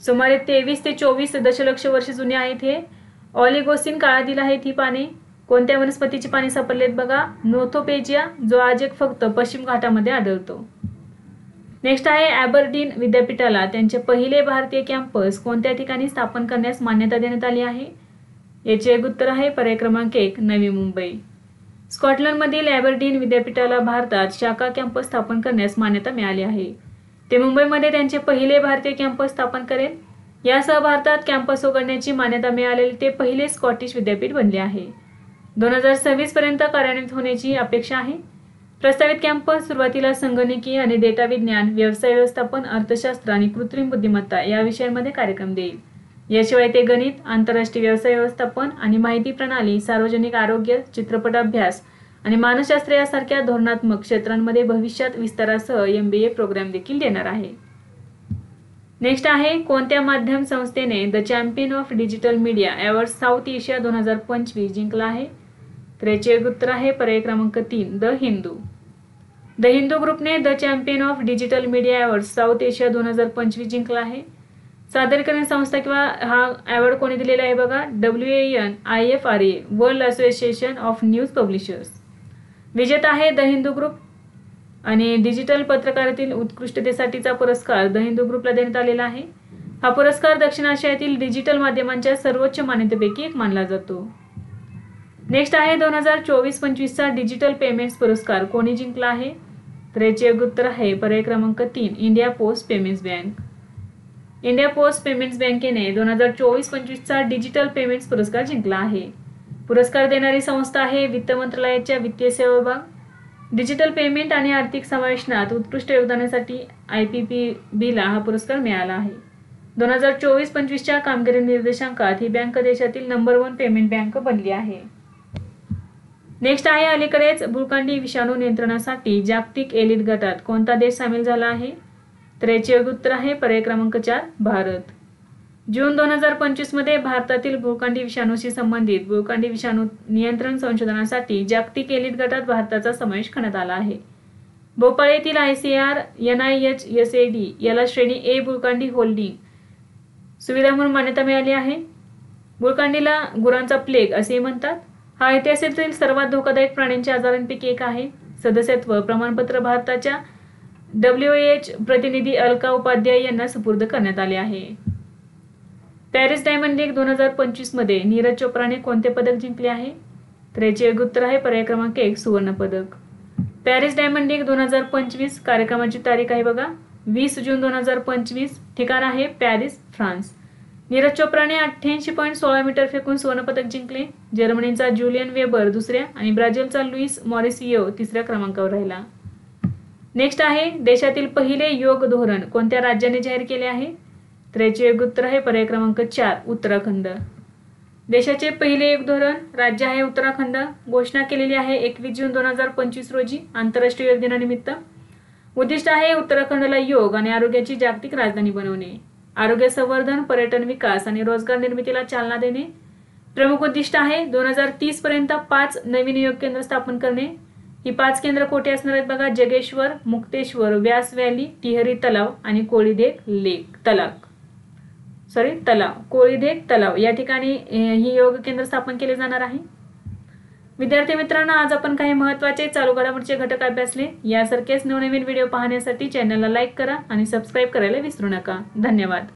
सुमारे 23 ते 24 दशलक्ष वर्ष जुने आहेत हे. ऑलिगोसिन काळातील आहेत ही पाने. कोणत्या वनस्पतीची पाने सापडलेत बघा? नोथोपेजिया, जो आज एक फक्त पश्चिम घाटामध्ये आढळतो. नेक्स्ट आहे ॲबरडीन विद्यापीठाला त्यांचे पहिले भारतीय कॅम्पस कोणत्या ठिकाणी स्थापन करण्यास मान्यता देण्यात आली आहे? याचे उत्तर आहे पर्याय क्रमांक 1 नवी मुंबई. स्कॉटलंडमधील ॲबरडीन विद्यापीठाला भारतात शाखा कॅम्पस स्थापन करण्यास मान्यता मिळाली आहे. ते मुंबईमध्ये त्यांचे पहिले भारतीय कॅम्पस स्थापन करेल. यासह भारतात कॅम्पस उघडण्याची मान्यता मिळालेले ते पहिले स्कॉटिश विद्यापीठ बनले आहे. 2026 पर्यंत कार्यान्वित होण्याची अपेक्षा आहे. प्रस्तावित कॅम्पस सुरुवातीला संगणकीय आणि डेटा विज्ञान, व्यवसाय व्यवस्थापन, अर्थशास्त्र आणि कृत्रिम बुद्धिमत्ता या विषयांमध्ये कार्यक्रम देईल. याशिवाय ते गणित, आंतरराष्ट्रीय व्यवसाय व्यवस्थापन आणि माहिती प्रणाली, सार्वजनिक आरोग्य, चित्रपट अभ्यास आणि मानसशास्त्र यासारख्या धोरणात्मक क्षेत्रांमध्ये भविष्यात विस्तारासह MBA प्रोग्राम देखील देणार आहे. नेक्स्ट आहे कोणत्या माध्यम संस्थेने the champion of digital media award south Asia 2025 जिंकला आहे? तर याचे उत्तर आहे पर्याय क्रमांक 3 द हिंदू. द हिंदू ग्रुपने the champion of digital media award south Asia 2025 जिंकला आहे. सादरीकरण संस्था किंवा हा अवॉर्ड कोणी दिलेला आहे बघा? WANIFRA world association of news publishers. विजेता आहे द हिंदू ग्रुप आणि डिजिटल पत्रकारितेतील उत्कृष्टतेसाठीचा पुरस्कार द हिंदू ग्रुपला देण्यात आलेला आहे. हा पुरस्कार दक्षिण आशियातील डिजिटल माध्यमांच्या सर्वोच्च मान्यतेपैकी एक मानला जातो. नेक्स्ट आहे 2024-25चा डिजिटल पेमेंट्स पुरस्कार कोणी जिंकला आहे? तर याचे उत्तर आहे पर्याय क्रमांक 3 India post payments bank. India post payments बँकेने 2024-25चा डिजिटल पेमेंट्स पुरस्कार जिंकला आहे. पुरस्कार देणारी संस्था आहे वित्त मंत्रालयाच्या वित्तीय सेवा विभाग. डिजिटल पेमेंट आणि आर्थिक समावेशनात उत्कृष्ट योगदानासाठी IPPB ला हा पुरस्कार मिळाला आहे. 2024-25च्या कामगिरी निर्देशांकात ही बँक देशातील नंबर 1 पेमेंट बँक बनली आहे. नेक्स्ट आहे अलीकडेच बुळकांडी विषाणू नियंत्रणासाठी जागतिक एलिट गटात कोणता देश सामील झाला आहे? तर याचे उत्तर आहे पर्याय क्रमांक 4 भारत. जून 2025 मध्ये भारतातील बुळकांडी विषाणूशी संबंधित बुळकांडी विषाणू नियंत्रण संशोधनासाठी जागतिक एलिट गटात भारताचा समावेश करण्यात आला आहे. भोपाळ येथील ICAR NIHSAD याला श्रेणी A बुळकांडी होल्डिंग सुविधा म्हणून मान्यता मिळाली आहे. बुळकांडीला गुरांचा प्लेग असे म्हणतात. हा इतिहासातील सर्वात धोकादायक प्राण्यांच्या आजारांपैकी एक आहे. सदस्यत्व प्रमाणपत्र भारताच्या WAH प्रतिनिधी अलका उपाध्याय यांना सुपूर्द करण्यात आले आहे. पॅरिस डायमंड लीग 2025 मध्ये नीरज चोप्राने कोणते पदक जिंकले आहे? तर याचे उत्तर आहे पर्याय क्रमांक 1 सुवर्ण पदक. पॅरिस डायमंड लीग 2025 कार्यक्रमाची तारीख आहे बघा 20 जून 2025. ठिकाण आहे पॅरिस, फ्रान्स. नीरज चोप्राने 88.16 मीटर फेकून सुवर्ण पदक जिंकले. जर्मनीचा ज्युलियन वेबर दुसऱ्या आणि ब्राझीलचा लुईस मॉरिसियो तिसऱ्या क्रमांकावर राहिला. नेक्स्ट आहे देशातील पहिले योग धोरण कोणत्या राज्याने जाहीर केले आहे? तर याचे उत्तर आहे पर्याय क्रमांक 4 उत्तराखंड. देशाचे पहिले योग धोरण राज्य आहे उत्तराखंड. घोषणा केलेली आहे 21 जून 2025 रोजी आंतरराष्ट्रीय योग दिनानिमित्त. उद्दिष्ट आहे उत्तराखंडला योग आणि आरोग्याची जागतिक राजधानी बनवणे. आरोग्य संवर्धन, पर्यटन विकास आणि रोजगार निर्मितीला चालना देणे. प्रमुख उद्दिष्ट आहे 2030 पर्यंत 5 नवीन योग केंद्र स्थापन करणे. ही 5 केंद्र कोठे असणार आहेत बघा? जगेश्वर, मुक्तेश्वर, व्यास व्हॅली, टिहरी तलाव आणि कोळीदेग तलाव या ठिकाणी ही योग केंद्र स्थापन केले जाणार आहे. विद्यार्थी मित्रांनो, आज आपण काही महत्त्वाचे चालू घडामोडीचे घटक अभ्यासले। यासारखेच नवनवीन व्हिडिओ पाहण्यासाठी चॅनलला लाईक करा आणि सबस्क्राईब करायला विसरू नका। धन्यवाद।